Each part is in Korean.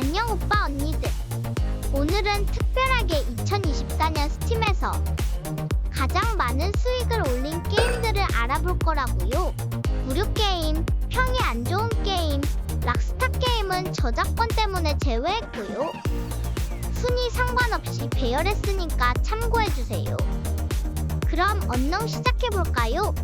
안녕 오빠 언니들. 오늘은 특별하게 2024년 스팀에서 가장 많은 수익을 올린 게임들을 알아볼 거라고요. 무료 게임, 평이 안 좋은 게임, 락스타 게임은 저작권 때문에 제외했고요. 순위 상관없이 배열했으니까 참고해주세요. 그럼 언능 시작해볼까요?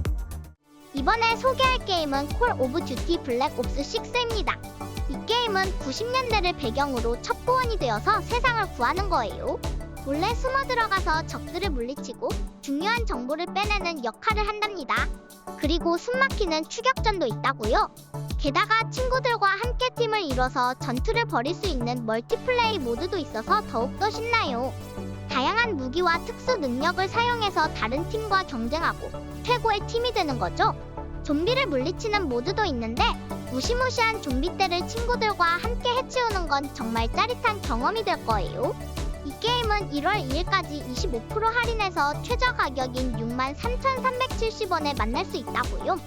이번에 소개할 게임은 콜 오브 듀티 블랙 옵스 6입니다. 이 게임은 90년대를 배경으로 첩보원이 되어서 세상을 구하는 거예요. 몰래 숨어 들어가서 적들을 물리치고 중요한 정보를 빼내는 역할을 한답니다. 그리고 숨막히는 추격전도 있다고요. 게다가 친구들과 함께 팀을 이뤄서 전투를 벌일 수 있는 멀티플레이 모드도 있어서 더욱더 신나요. 다양한 무기와 특수 능력을 사용해서 다른 팀과 경쟁하고 최고의 팀이 되는 거죠. 좀비를 물리치는 모드도 있는데 무시무시한 좀비떼를 친구들과 함께 해치우는 건 정말 짜릿한 경험이 될 거예요. 이 게임은 1월 2일까지 25% 할인해서 최저 가격인 63,370원에 만날 수 있다고요.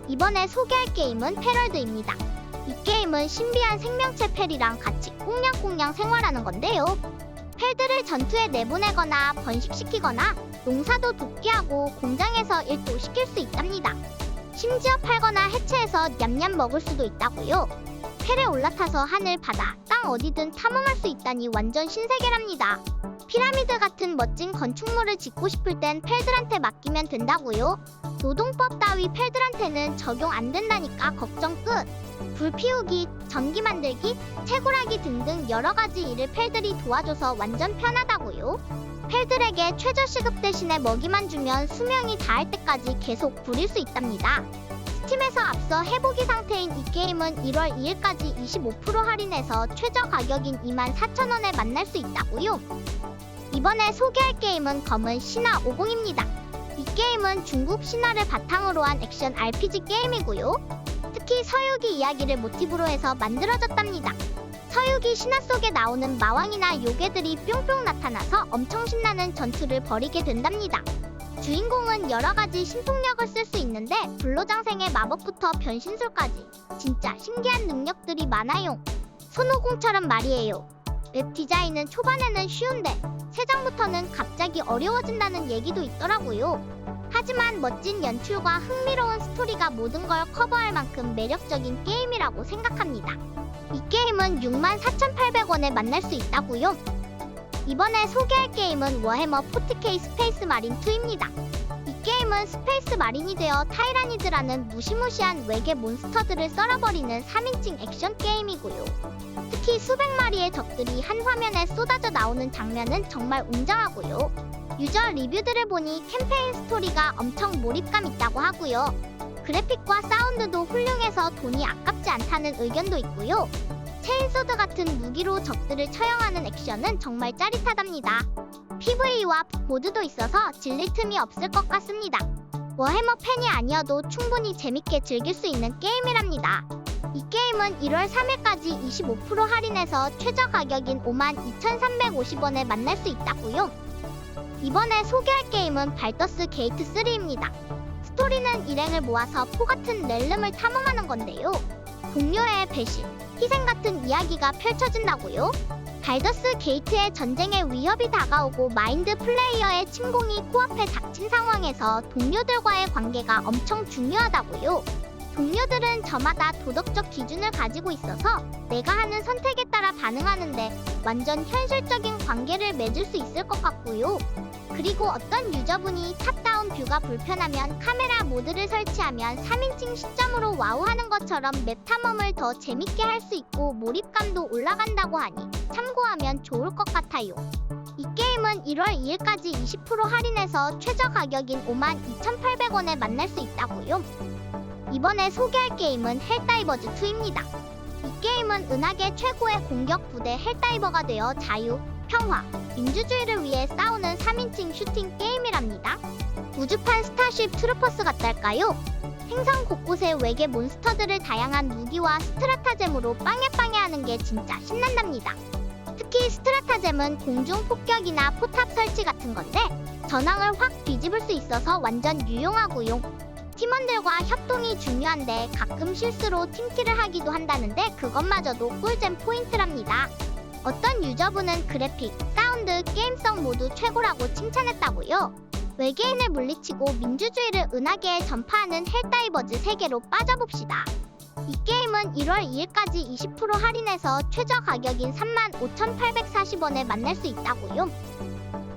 이번에 소개할 게임은 패럴드입니다. 이 게임은 신비한 생명체 펠이랑 같이 꽁냥꽁냥 생활하는 건데요. 펠들을 전투에 내보내거나 번식시키거나 농사도 돕기하고 공장에서 일도 시킬 수 있답니다. 심지어 팔거나 해체해서 냠냠 먹을 수도 있다고요. 펠에 올라타서 하늘, 바다, 땅 어디든 탐험할 수 있다니 완전 신세계랍니다. 피라미드 같은 멋진 건축물을 짓고 싶을 땐 펠들한테 맡기면 된다고요. 노동법 따위 펠들한테는 적용 안 된다니까 걱정 끝. 불 피우기, 전기 만들기, 채굴하기 등등 여러 가지 일을 펠들이 도와줘서 완전 편하다고요. 펠들에게 최저 시급 대신에 먹이만 주면 수명이 다할 때까지 계속 부릴 수 있답니다. 스팀에서 앞서 해보기 상태인 이 게임은 1월 2일까지 25% 할인해서 최저 가격인 24,000원에 만날 수 있다고요. 이번에 소개할 게임은 검은 신화 50입니다. 이 게임은 중국 신화를 바탕으로 한 액션 RPG 게임이고요. 특히 서유기 이야기를 모티브로 해서 만들어졌답니다. 서유기 신화 속에 나오는 마왕이나 요괴들이 뿅뿅 나타나서 엄청 신나는 전투를 벌이게 된답니다. 주인공은 여러 가지 신통력을 쓸 수 있는데 불로장생의 마법부터 변신술까지 진짜 신기한 능력들이 많아요. 손오공처럼 말이에요. 웹 디자인은 초반에는 쉬운데 3장부터는 갑자기 어려워진다는 얘기도 있더라고요. 하지만 멋진 연출과 흥미로운 스토리가 모든 걸 커버할 만큼 매력적인 게임이라고 생각합니다. 이 게임은 64,800원에 만날 수 있다고요. 이번에 소개할 게임은 워해머 40K 스페이스 마린 2입니다. 이 게임은 스페이스 마린이 되어 타이라니드라는 무시무시한 외계 몬스터들을 썰어버리는 3인칭 액션 게임이고요. 특히 수백 마리의 적들이 한 화면에 쏟아져 나오는 장면은 정말 웅장하고요. 유저 리뷰들을 보니 캠페인 스토리가 엄청 몰입감 있다고 하고요. 그래픽과 사운드도 훌륭해서 돈이 아깝지 않다는 의견도 있고요. 체인소드 같은 무기로 적들을 처형하는 액션은 정말 짜릿하답니다. PVE와 모드도 있어서 질릴 틈이 없을 것 같습니다. 워해머 팬이 아니어도 충분히 재밌게 즐길 수 있는 게임이랍니다. 이 게임은 1월 3일까지 25% 할인해서 최저 가격인 52,350원에 만날 수 있다고요. 이번에 소개할 게임은 발더스 게이트 3입니다. 스토리는 일행을 모아서 포 같은 렐름을 탐험하는 건데요. 동료의 배신, 희생 같은 이야기가 펼쳐진다고요. 발더스 게이트의 전쟁의 위협이 다가오고 마인드 플레이어의 침공이 코앞에 닥친 상황에서 동료들과의 관계가 엄청 중요하다고요. 동료들은 저마다 도덕적 기준을 가지고 있어서 내가 하는 선택에 따라 반응하는데 완전 현실적인 관계를 맺을 수 있을 것 같고요. 그리고 어떤 유저분이 탑다운 뷰가 불편하면 카메라 모드를 설치하면 3인칭 시점으로 와우하는 것처럼 맵 탐험을 더 재밌게 할 수 있고 몰입감도 올라간다고 하니 참고하면 좋을 것 같아요. 이 게임은 1월 2일까지 20% 할인해서 최저 가격인 52,800원에 만날 수 있다고요. 이번에 소개할 게임은 헬다이버즈 2입니다. 이 게임은 은하계 최고의 공격 부대 헬다이버가 되어 자유, 평화, 민주주의를 위해 싸우는 3인칭 슈팅 게임이랍니다. 우주판 스타쉽 트루퍼스 같달까요? 행성 곳곳에 외계 몬스터들을 다양한 무기와 스트라타잼으로 빵야빵야 하는 게 진짜 신난답니다. 특히 스트라타잼은 공중 폭격이나 포탑 설치 같은 건데 전황을 확 뒤집을 수 있어서 완전 유용하고요. 팀원들과 협동이 중요한데 가끔 실수로 팀킬을 하기도 한다는데 그것마저도 꿀잼 포인트랍니다. 어떤 유저분은 그래픽, 사운드, 게임성 모두 최고라고 칭찬했다고요. 외계인을 물리치고 민주주의를 은하계에 전파하는 헬다이버즈 세계로 빠져봅시다. 이 게임은 1월 2일까지 20% 할인해서 최저 가격인 35,840원에 만날 수 있다고요.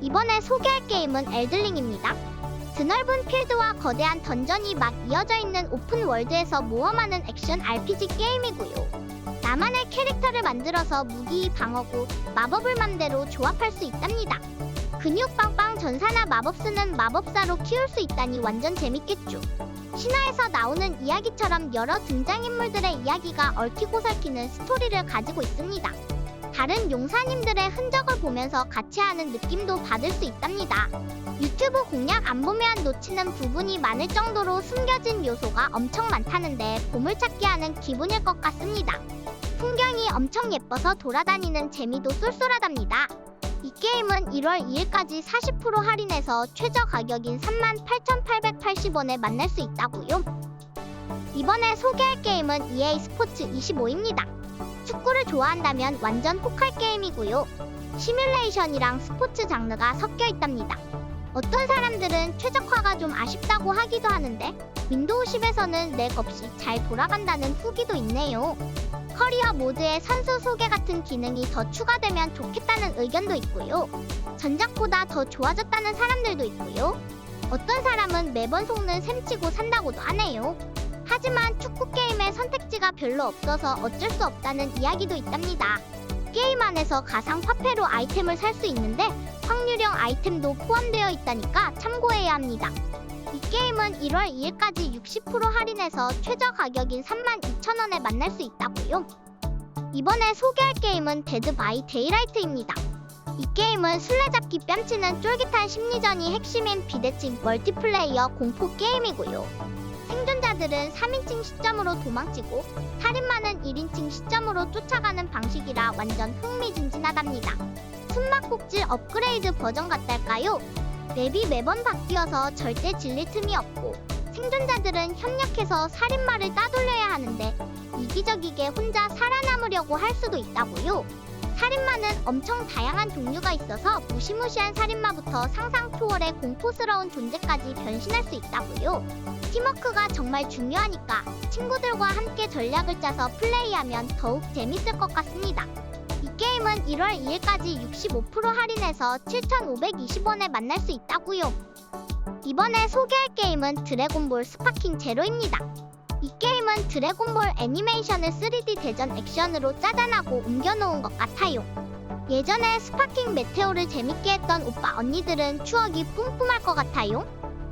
이번에 소개할 게임은 엘들링입니다. 드넓은 필드와 거대한 던전이 막 이어져 있는 오픈 월드에서 모험하는 액션 RPG 게임이고요. 나만의 캐릭터를 만들어서 무기, 방어구, 마법을 맘대로 조합할 수 있답니다. 근육 빵빵 전사나 마법 쓰는 마법사로 키울 수 있다니 완전 재밌겠죠. 신화에서 나오는 이야기처럼 여러 등장인물들의 이야기가 얽히고 설키는 스토리를 가지고 있습니다. 다른 용사님들의 흔적을 보면서 같이 하는 느낌도 받을 수 있답니다. 유튜브 공략 안 보면 놓치는 부분이 많을 정도로 숨겨진 요소가 엄청 많다는데 보물찾기 하는 기분일 것 같습니다. 풍경이 엄청 예뻐서 돌아다니는 재미도 쏠쏠하답니다. 이 게임은 1월 2일까지 40% 할인해서 최저 가격인 38,880원에 만날 수 있다고요. 이번에 소개할 게임은 EA 스포츠 25입니다. 축구를 좋아한다면 완전 혹할 게임이고요. 시뮬레이션이랑 스포츠 장르가 섞여 있답니다. 어떤 사람들은 최적화가 좀 아쉽다고 하기도 하는데 윈도우 10에서는 렉 없이 잘 돌아간다는 후기도 있네요. 커리어 모드에 선수 소개 같은 기능이 더 추가되면 좋겠다는 의견도 있고요. 전작보다 더 좋아졌다는 사람들도 있고요. 어떤 사람은 매번 속는 셈치고 산다고도 하네요. 하지만 축구 게임에 선택지가 별로 없어서 어쩔 수 없다는 이야기도 있답니다. 게임 안에서 가상 화폐로 아이템을 살 수 있는데 확률형 아이템도 포함되어 있다니까 참고해야 합니다. 이 게임은 1월 2일까지 60% 할인해서 최저 가격인 32,000원에 만날 수 있다고요. 이번에 소개할 게임은 데드 바이 데이라이트입니다. 이 게임은 술래잡기 뺨치는 쫄깃한 심리전이 핵심인 비대칭 멀티플레이어 공포 게임이고요. 생존자들은 3인칭 시점으로 도망치고 살인마는 1인칭 시점으로 쫓아가는 방식이라 완전 흥미진진하답니다. 숨막꼭질 업그레이드 버전 같달까요? 맵이 매번 바뀌어서 절대 질릴 틈이 없고 생존자들은 협력해서 살인마를 따돌려야 하는데 이기적이게 혼자 살아남으려고 할 수도 있다고요. 살인마는 엄청 다양한 종류가 있어서 무시무시한 살인마부터 상상 초월의 공포스러운 존재까지 변신할 수 있다고요. 팀워크가 정말 중요하니까 친구들과 함께 전략을 짜서 플레이하면 더욱 재밌을 것 같습니다. 이 게임은 1월 2일까지 65% 할인해서 7,520원에 만날 수 있다고요. 이번에 소개할 게임은 드래곤볼 스파킹 제로입니다. 이 게임은 드래곤볼 애니메이션을 3D 대전 액션으로 짜잔하고 옮겨놓은 것 같아요. 예전에 스파킹 메테오를 재밌게 했던 오빠 언니들은 추억이 뿜뿜할 것 같아요.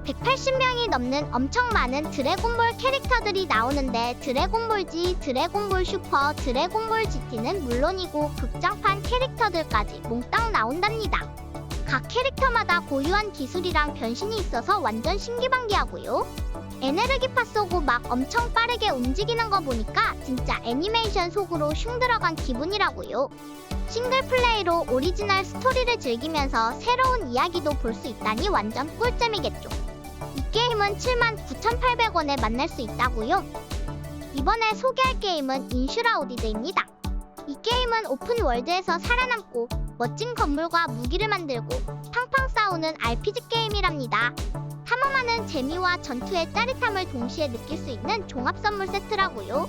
180명이 넘는 엄청 많은 드래곤볼 캐릭터들이 나오는데 드래곤볼 Z, 드래곤볼 슈퍼, 드래곤볼 GT는 물론이고 극장판 캐릭터들까지 몽땅 나온답니다. 각 캐릭터마다 고유한 기술이랑 변신이 있어서 완전 신기반기하고요. 에네르기파 쏘고 막 엄청 빠르게 움직이는 거 보니까 진짜 애니메이션 속으로 슝 들어간 기분이라고요. 싱글플레이로 오리지널 스토리를 즐기면서 새로운 이야기도 볼 수 있다니 완전 꿀잼이겠죠. 이 게임은 79,800원에 만날 수 있다고요. 이번에 소개할 게임은 인슈라우디드입니다. 이 게임은 오픈월드에서 살아남고 멋진 건물과 무기를 만들고 팡팡 싸우는 RPG 게임이랍니다. 탐험하는 재미와 전투의 짜릿함을 동시에 느낄 수 있는 종합선물 세트라고요.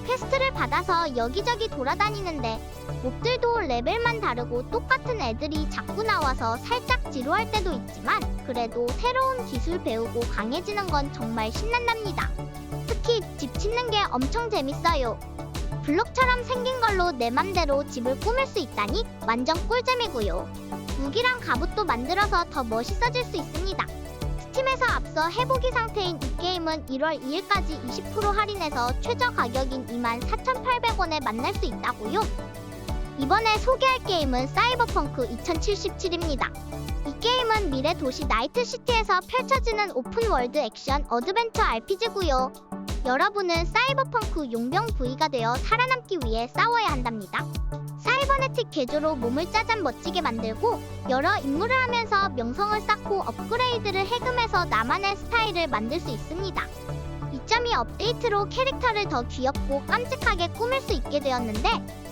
퀘스트를 받아서 여기저기 돌아다니는데 몹들도 레벨만 다르고 똑같은 애들이 자꾸 나와서 살짝 지루할 때도 있지만 그래도 새로운 기술 배우고 강해지는 건 정말 신난답니다. 특히 집 짓는 게 엄청 재밌어요. 블록처럼 생긴 걸로 내 맘대로 집을 꾸밀 수 있다니 완전 꿀잼이고요. 무기랑 갑옷도 만들어서 더 멋있어질 수 있습니다. 스팀에서 앞서 해보기 상태인 이 게임은 1월 2일까지 20% 할인해서 최저 가격인 24,800원에 만날 수 있다고요. 이번에 소개할 게임은 사이버펑크 2077입니다. 이 게임은 미래 도시 나이트시티에서 펼쳐지는 오픈월드 액션 어드벤처 RPG고요. 여러분은 사이버펑크 용병 V가 되어 살아남기 위해 싸워야 한답니다. 사이버네틱 개조로 몸을 짜잔 멋지게 만들고 여러 임무를 하면서 명성을 쌓고 업그레이드를 해금해서 나만의 스타일을 만들 수 있습니다. 2.2 업데이트로 캐릭터를 더 귀엽고 깜찍하게 꾸밀 수 있게 되었는데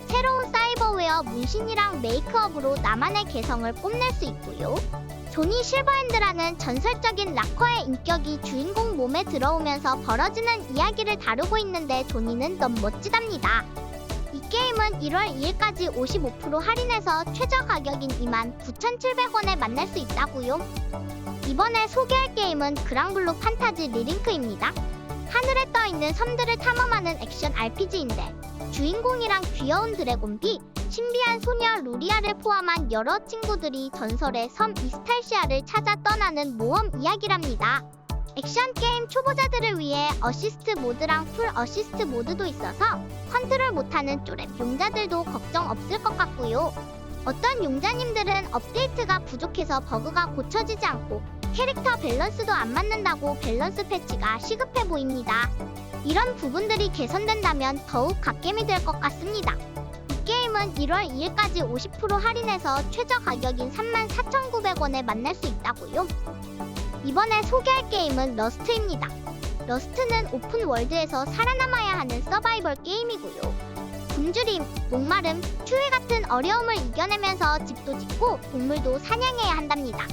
새로운 사이버웨어 문신이랑 메이크업으로 나만의 개성을 뽐낼 수 있고요. 조니 실버핸드라는 전설적인 락커의 인격이 주인공 몸에 들어오면서 벌어지는 이야기를 다루고 있는데 조니는 너무 멋지답니다. 이 게임은 1월 2일까지 55% 할인해서 최저 가격인 29,700원에 만날 수 있다고요. 이번에 소개할 게임은 그랑블루 판타지 리링크입니다. 하늘에 떠있는 섬들을 탐험하는 액션 RPG인데 주인공이랑 귀여운 드래곤비, 신비한 소녀 루리아를 포함한 여러 친구들이 전설의 섬 이스탈시아를 찾아 떠나는 모험 이야기랍니다. 액션 게임 초보자들을 위해 어시스트 모드랑 풀 어시스트 모드도 있어서 컨트롤 못하는 쪼렙 용자들도 걱정 없을 것 같고요. 어떤 용자님들은 업데이트가 부족해서 버그가 고쳐지지 않고 캐릭터 밸런스도 안 맞는다고 밸런스 패치가 시급해 보입니다. 이런 부분들이 개선된다면 더욱 갓겜이 될 것 같습니다. 이 게임은 1월 2일까지 50% 할인해서 최저 가격인 34,900원에 만날 수 있다고요. 이번에 소개할 게임은 러스트입니다. 러스트는 오픈월드에서 살아남아야 하는 서바이벌 게임이고요. 굶주림, 목마름, 추위 같은 어려움을 이겨내면서 집도 짓고 동물도 사냥해야 한답니다.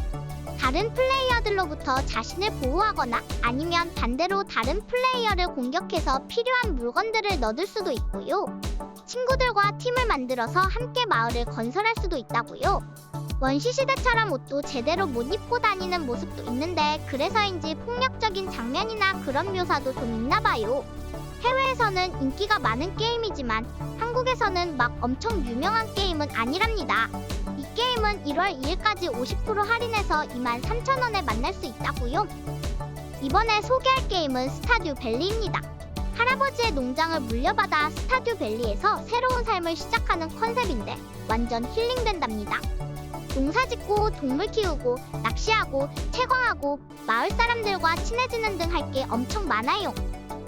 다른 플레이어들로부터 자신을 보호하거나 아니면 반대로 다른 플레이어를 공격해서 필요한 물건들을 얻을 수도 있고요. 친구들과 팀을 만들어서 함께 마을을 건설할 수도 있다고요. 원시시대처럼 옷도 제대로 못 입고 다니는 모습도 있는데 그래서인지 폭력적인 장면이나 그런 묘사도 좀 있나봐요. 해외에서는 인기가 많은 게임이지만 한국에서는 막 엄청 유명한 게임은 아니랍니다. 이 게임은 1월 2일까지 50% 할인해서 23,000원에 만날 수 있다고요. 이번에 소개할 게임은 스타듀 밸리입니다. 할아버지의 농장을 물려받아 스타듀 밸리에서 새로운 삶을 시작하는 컨셉인데 완전 힐링된답니다. 농사짓고 동물 키우고 낚시하고 채광하고 마을 사람들과 친해지는 등 할 게 엄청 많아요.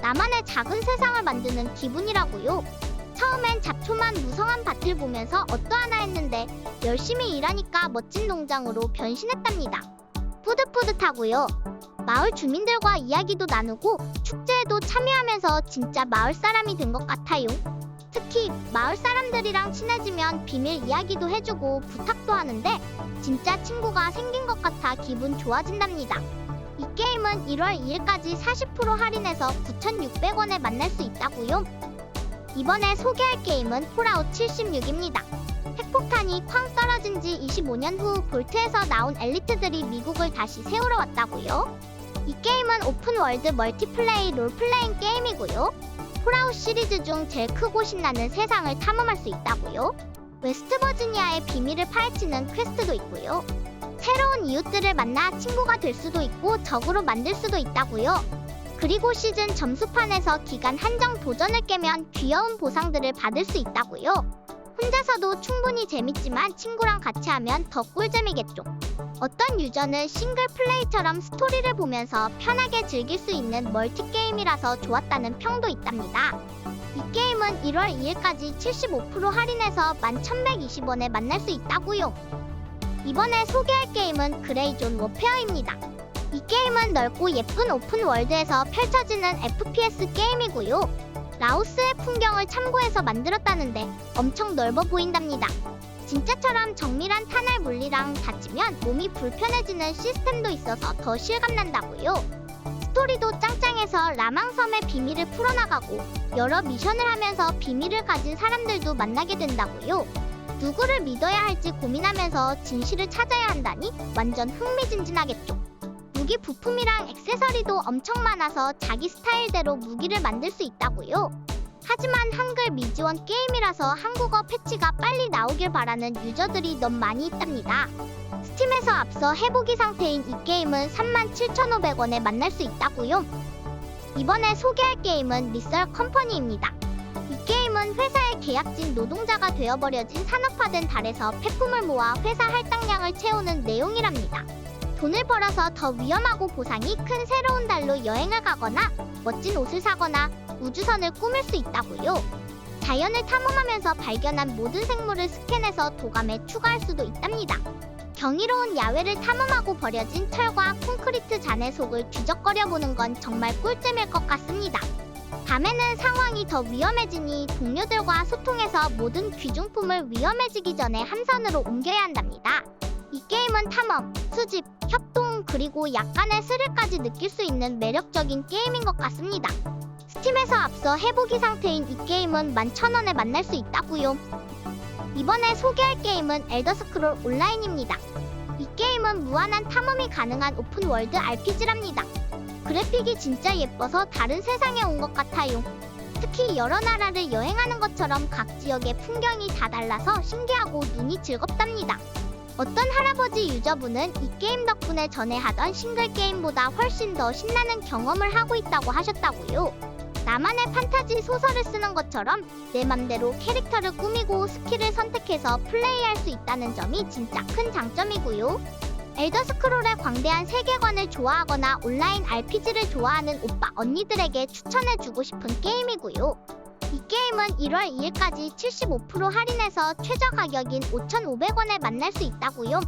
나만의 작은 세상을 만드는 기분이라고요. 처음엔 잡초만 무성한 밭을 보면서 어떠하나 했는데 열심히 일하니까 멋진 농장으로 변신했답니다. 뿌듯뿌듯하고요. 마을 주민들과 이야기도 나누고 축제에도 참여하면서 진짜 마을 사람이 된 것 같아요. 특히 마을 사람들이랑 친해지면 비밀 이야기도 해주고 부탁도 하는데 진짜 친구가 생긴 것 같아 기분 좋아진답니다. 이 게임은 1월 2일까지 40% 할인해서 9,600원에 만날 수 있다고요. 이번에 소개할 게임은 폴아웃 76입니다. 핵폭탄이 쾅 떨어진 지 25년 후 볼트에서 나온 엘리트들이 미국을 다시 세우러 왔다고요. 이 게임은 오픈월드 멀티플레이 롤플레잉 게임이고요. 폴아웃 시리즈 중 제일 크고 신나는 세상을 탐험할 수 있다고요. 웨스트버지니아의 비밀을 파헤치는 퀘스트도 있고요. 새로운 이웃들을 만나 친구가 될 수도 있고 적으로 만들 수도 있다고요. 그리고 시즌 점수판에서 기간 한정 도전을 깨면 귀여운 보상들을 받을 수 있다고요. 혼자서도 충분히 재밌지만 친구랑 같이 하면 더 꿀잼이겠죠. 어떤 유저는 싱글 플레이처럼 스토리를 보면서 편하게 즐길 수 있는 멀티게임이라서 좋았다는 평도 있답니다. 이 게임은 1월 2일까지 75% 할인해서 11,120원에 만날 수 있다고요. 이번에 소개할 게임은 그레이존 워페어입니다. 이 게임은 넓고 예쁜 오픈월드에서 펼쳐지는 FPS 게임이고요. 라오스의 풍경을 참고해서 만들었다는데 엄청 넓어 보인답니다. 진짜처럼 정밀한 탄알 물리랑 다치면 몸이 불편해지는 시스템도 있어서 더 실감난다고요. 스토리도 짱짱해서 라망섬의 비밀을 풀어나가고 여러 미션을 하면서 비밀을 가진 사람들도 만나게 된다고요. 누구를 믿어야 할지 고민하면서 진실을 찾아야 한다니 완전 흥미진진하겠죠. 무기 부품이랑 액세서리도 엄청 많아서 자기 스타일대로 무기를 만들 수 있다고요. 하지만 한글 미지원 게임이라서 한국어 패치가 빨리 나오길 바라는 유저들이 너무 많이 있답니다. 스팀에서 앞서 해보기 상태인 이 게임은 37,500원에 만날 수 있다고요. 이번에 소개할 게임은 리썰 컴퍼니입니다. 이 게임은 회사의 계약직 노동자가 되어버려진 산업화된 달에서 폐품을 모아 회사 할당량을 채우는 내용이랍니다. 돈을 벌어서 더 위험하고 보상이 큰 새로운 달로 여행을 가거나 멋진 옷을 사거나 우주선을 꾸밀 수 있다고요. 자연을 탐험하면서 발견한 모든 생물을 스캔해서 도감에 추가할 수도 있답니다. 경이로운 야외를 탐험하고 버려진 철과 콘크리트 잔해 속을 뒤적거려 보는 건 정말 꿀잼일 것 같습니다. 밤에는 상황이 더 위험해지니 동료들과 소통해서 모든 귀중품을 위험해지기 전에 함선으로 옮겨야 한답니다. 이 게임은 탐험, 수집, 협동 그리고 약간의 스릴까지 느낄 수 있는 매력적인 게임인 것 같습니다. 스팀에서 앞서 해보기 상태인 이 게임은 11,000원에 만날 수 있다고요. 이번에 소개할 게임은 엘더스크롤 온라인입니다. 이 게임은 무한한 탐험이 가능한 오픈월드 RPG랍니다. 그래픽이 진짜 예뻐서 다른 세상에 온 것 같아요. 특히 여러 나라를 여행하는 것처럼 각 지역의 풍경이 다 달라서 신기하고 눈이 즐겁답니다. 어떤 할아버지 유저분은 이 게임 덕분에 전에 하던 싱글 게임보다 훨씬 더 신나는 경험을 하고 있다고 하셨다고요. 나만의 판타지 소설을 쓰는 것처럼 내 맘대로 캐릭터를 꾸미고 스킬을 선택해서 플레이할 수 있다는 점이 진짜 큰 장점이고요. 엘더스크롤의 광대한 세계관을 좋아하거나 온라인 RPG를 좋아하는 오빠 언니들에게 추천해주고 싶은 게임이고요. 이 게임은 1월 2일까지 75% 할인해서 최저 가격인 5,500원에 만날 수 있다고요.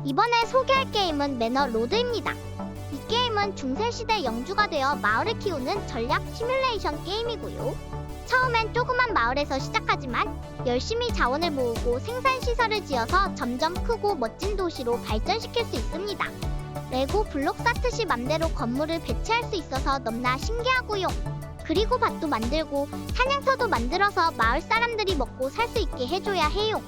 이번에 소개할 게임은 매너로드입니다. 이 게임은 중세시대 영주가 되어 마을을 키우는 전략 시뮬레이션 게임이고요. 처음엔 조그만 마을에서 시작하지만 열심히 자원을 모으고 생산시설을 지어서 점점 크고 멋진 도시로 발전시킬 수 있습니다. 레고 블록 쌓듯이 맘대로 건물을 배치할 수 있어서 너무나 신기하고요. 그리고 밭도 만들고 사냥터도 만들어서 마을 사람들이 먹고 살 수 있게 해줘야 해요.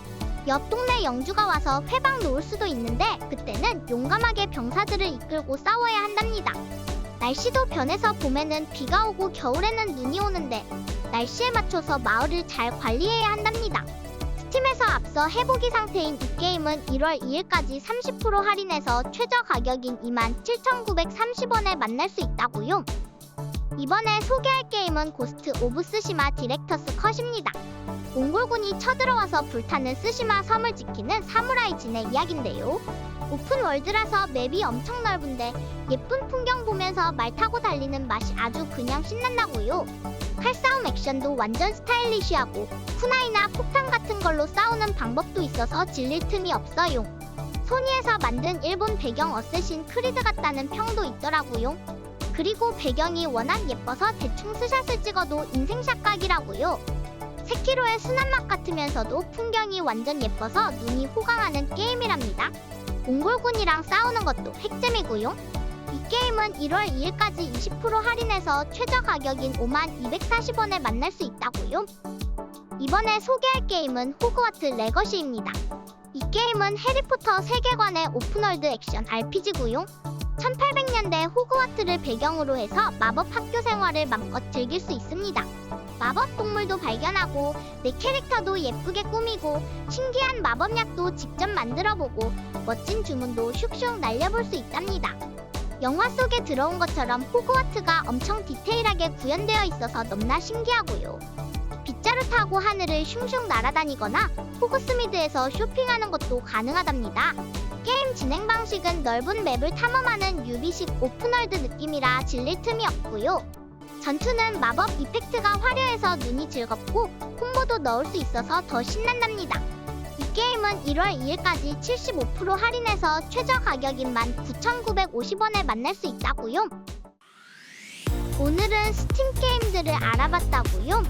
옆 동네 영주가 와서 회방 놓을 수도 있는데 그때는 용감하게 병사들을 이끌고 싸워야 한답니다. 날씨도 변해서 봄에는 비가 오고 겨울에는 눈이 오는데 날씨에 맞춰서 마을을 잘 관리해야 한답니다. 스팀에서 앞서 해보기 상태인 이 게임은 1월 2일까지 30% 할인해서 최저 가격인 27,930원에 만날 수 있다고요. 이번에 소개할 게임은 고스트 오브 스시마 디렉터스 컷입니다. 몽골군이 쳐들어와서 불타는 스시마 섬을 지키는 사무라이 진의 이야기인데요. 오픈월드라서 맵이 엄청 넓은데 예쁜 풍경 보면서 말 타고 달리는 맛이 아주 그냥 신난다고요. 칼싸움 액션도 완전 스타일리시하고 쿠나이나 폭탄 같은 걸로 싸우는 방법도 있어서 질릴 틈이 없어요. 소니에서 만든 일본 배경 어쌔신 크리드 같다는 평도 있더라고요. 그리고 배경이 워낙 예뻐서 대충 스샷을 찍어도 인생샷 각이라고요. 세키로의 순한 맛 같으면서도 풍경이 완전 예뻐서 눈이 호강하는 게임이랍니다. 몽골군이랑 싸우는 것도 핵잼이고요. 이 게임은 1월 2일까지 20% 할인해서 최저 가격인 52,240원에 만날 수 있다고요. 이번에 소개할 게임은 호그와트 레거시입니다. 이 게임은 해리포터 세계관의 오픈월드 액션 RPG고요. 1800년대 호그와트를 배경으로 해서 마법 학교 생활을 맘껏 즐길 수 있습니다. 마법 동물도 발견하고 내 캐릭터도 예쁘게 꾸미고 신기한 마법약도 직접 만들어보고 멋진 주문도 슉슉 날려볼 수 있답니다. 영화 속에 들어온 것처럼 호그와트가 엄청 디테일하게 구현되어 있어서 너무나 신기하고요. 빗자루 타고 하늘을 슝슝 날아다니거나 호그스미드에서 쇼핑하는 것도 가능하답니다. 게임 진행 방식은 넓은 맵을 탐험하는 유비식 오픈월드 느낌이라 질릴 틈이 없고요. 전투는 마법 이펙트가 화려해서 눈이 즐겁고 콤보도 넣을 수 있어서 더 신난답니다. 이 게임은 1월 2일까지 75% 할인해서 최저 가격인 19,950원에 만날 수 있다고요. 오늘은 스팀 게임들을 알아봤다고요.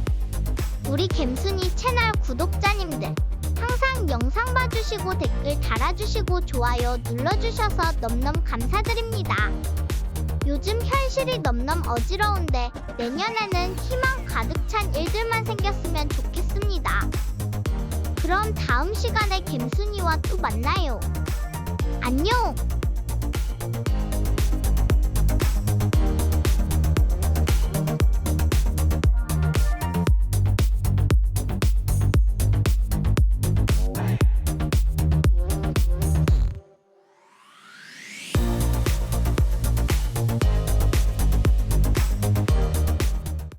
우리 갬순이 채널 구독자님들 항상 영상 봐주시고 댓글 달아주시고 좋아요 눌러주셔서 넘넘 감사드립니다. 요즘 현실이 넘넘 어지러운데 내년에는 희망 가득 찬 일들만 생겼으면 좋겠습니다. 그럼 다음 시간에 갬순이와 또 만나요. 안녕!